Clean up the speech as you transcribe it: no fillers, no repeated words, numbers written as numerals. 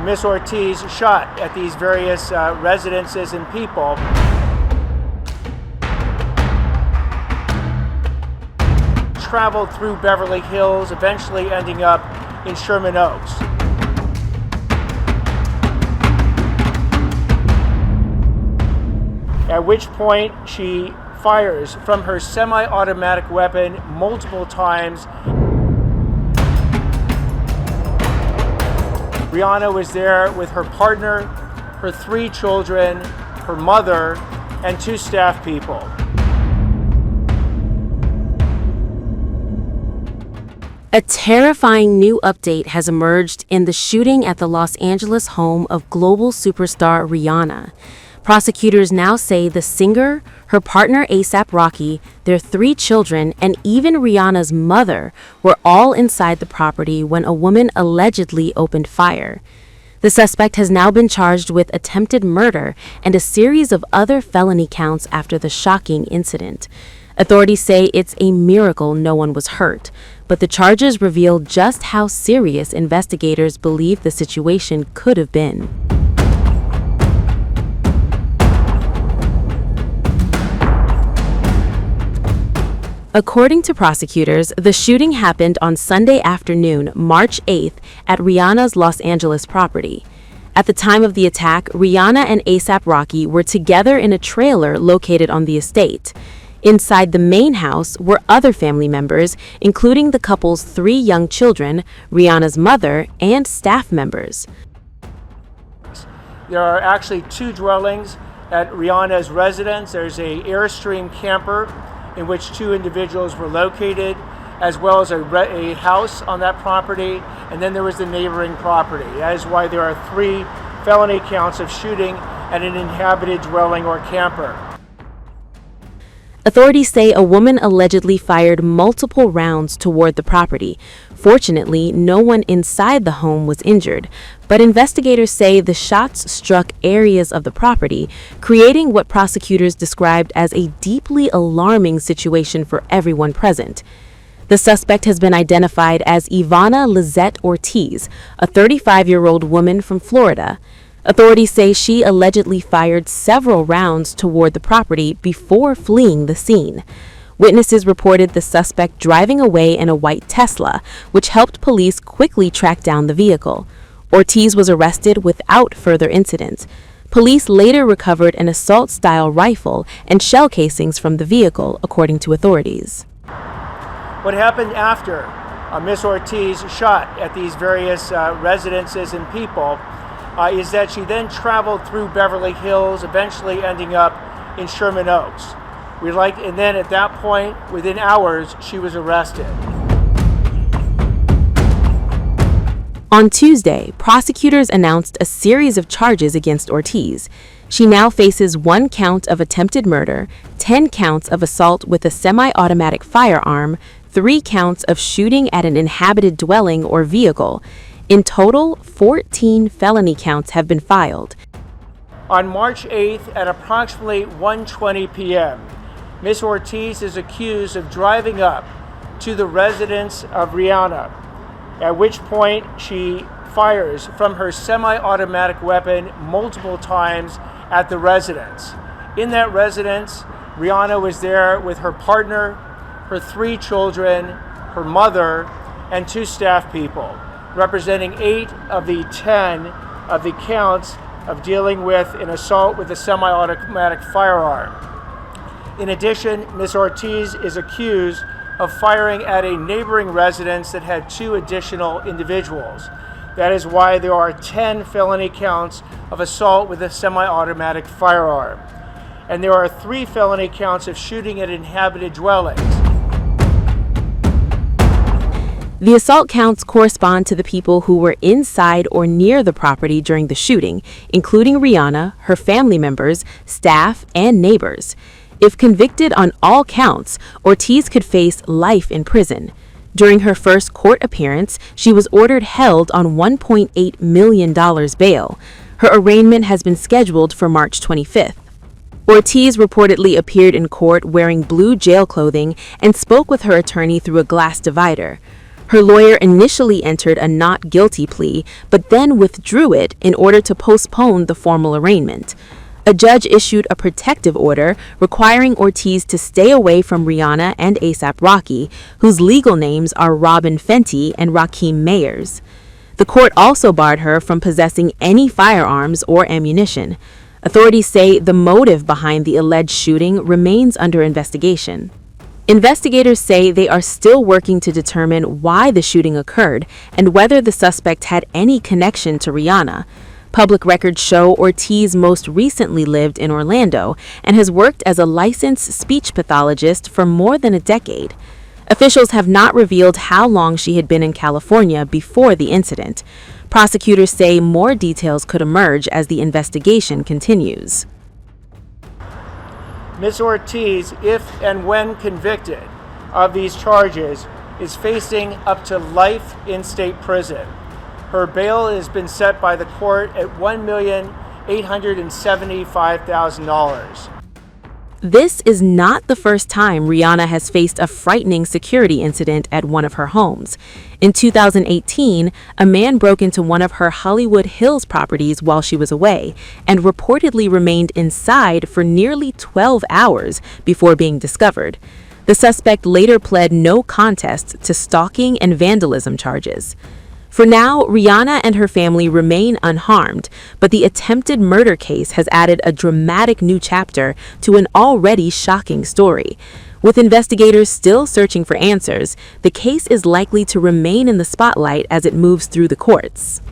Ms. Ortiz shot at these various residences and people. Traveled through Beverly Hills, eventually ending up in Sherman Oaks. At which point she fires from her semi-automatic weapon multiple times. Rihanna was there with her partner, her 3 children, her mother, and 2 staff people. A terrifying new update has emerged in the shooting at the Los Angeles home of global superstar Rihanna. Prosecutors now say the singer, her partner A$AP Rocky, their 3 children, and even Rihanna's mother were all inside the property when a woman allegedly opened fire. The suspect has now been charged with attempted murder and a series of other felony counts after the shocking incident. Authorities say it's a miracle no one was hurt, but the charges reveal just how serious investigators believe the situation could have been. According to prosecutors, the shooting happened on Sunday afternoon, March 8th, at Rihanna's Los Angeles property. At the time of the attack, Rihanna and A$AP Rocky were together in a trailer located on the estate. Inside the main house were other family members, including the couple's 3 young children, Rihanna's mother, and staff members. There are actually 2 dwellings at Rihanna's residence. There's an Airstream camper in which 2 individuals were located, as well as a house on that property, and then there was the neighboring property. That is why there are 3 felony counts of shooting at an inhabited dwelling or camper. Authorities say a woman allegedly fired multiple rounds toward the property. Fortunately, no one inside the home was injured, but investigators say the shots struck areas of the property, creating what prosecutors described as a deeply alarming situation for everyone present. The suspect has been identified as Ivana Lizette Ortiz, a 35-year-old woman from Florida. Authorities say she allegedly fired several rounds toward the property before fleeing the scene. Witnesses reported the suspect driving away in a white Tesla, which helped police quickly track down the vehicle. Ortiz was arrested without further incidents. Police later recovered an assault-style rifle and shell casings from the vehicle, according to authorities. What happened after Ms. Ortiz shot at these various residences and people is that she then traveled through Beverly Hills, eventually ending up in Sherman Oaks. And then at that point, within hours, she was arrested. On Tuesday, prosecutors announced a series of charges against Ortiz. She now faces 1 count of attempted murder, 10 counts of assault with a semi-automatic firearm, 3 counts of shooting at an inhabited dwelling or vehicle. In total, 14 felony counts have been filed. On March 8th at approximately 1:20 p.m., Ms. Ortiz is accused of driving up to the residence of Rihanna, at which point she fires from her semi-automatic weapon multiple times at the residence. In that residence, Rihanna was there with her partner, her 3 children, her mother, and 2 staff people, representing 8 of the 10 of the counts of dealing with an assault with a semi-automatic firearm. In addition, Ms. Ortiz is accused of firing at a neighboring residence that had 2 additional individuals. That is why there are 10 felony counts of assault with a semi-automatic firearm. And there are 3 felony counts of shooting at inhabited dwellings. The assault counts correspond to the people who were inside or near the property during the shooting, including Rihanna, her family members, staff, and neighbors. If convicted on all counts, Ortiz could face life in prison. During her first court appearance, she was ordered held on $1.8 million bail. Her arraignment has been scheduled for March 25th. Ortiz reportedly appeared in court wearing blue jail clothing and spoke with her attorney through a glass divider. Her lawyer initially entered a not guilty plea, but then withdrew it in order to postpone the formal arraignment. A judge issued a protective order requiring Ortiz to stay away from Rihanna and ASAP Rocky, whose legal names are Robin Fenty and Rakeem Mayers. The court also barred her from possessing any firearms or ammunition. Authorities say the motive behind the alleged shooting remains under investigation. Investigators say they are still working to determine why the shooting occurred and whether the suspect had any connection to Rihanna. Public records show Ortiz most recently lived in Orlando and has worked as a licensed speech pathologist for more than a decade. Officials have not revealed how long she had been in California before the incident. Prosecutors say more details could emerge as the investigation continues. Ms. Ortiz, if and when convicted of these charges, is facing up to life in state prison. Her bail has been set by the court at $1,875,000. This is not the first time Rihanna has faced a frightening security incident at one of her homes. In 2018, a man broke into one of her Hollywood Hills properties while she was away and reportedly remained inside for nearly 12 hours before being discovered. The suspect later pled no contest to stalking and vandalism charges. For now, Rihanna and her family remain unharmed, but the attempted murder case has added a dramatic new chapter to an already shocking story. With investigators still searching for answers, the case is likely to remain in the spotlight as it moves through the courts.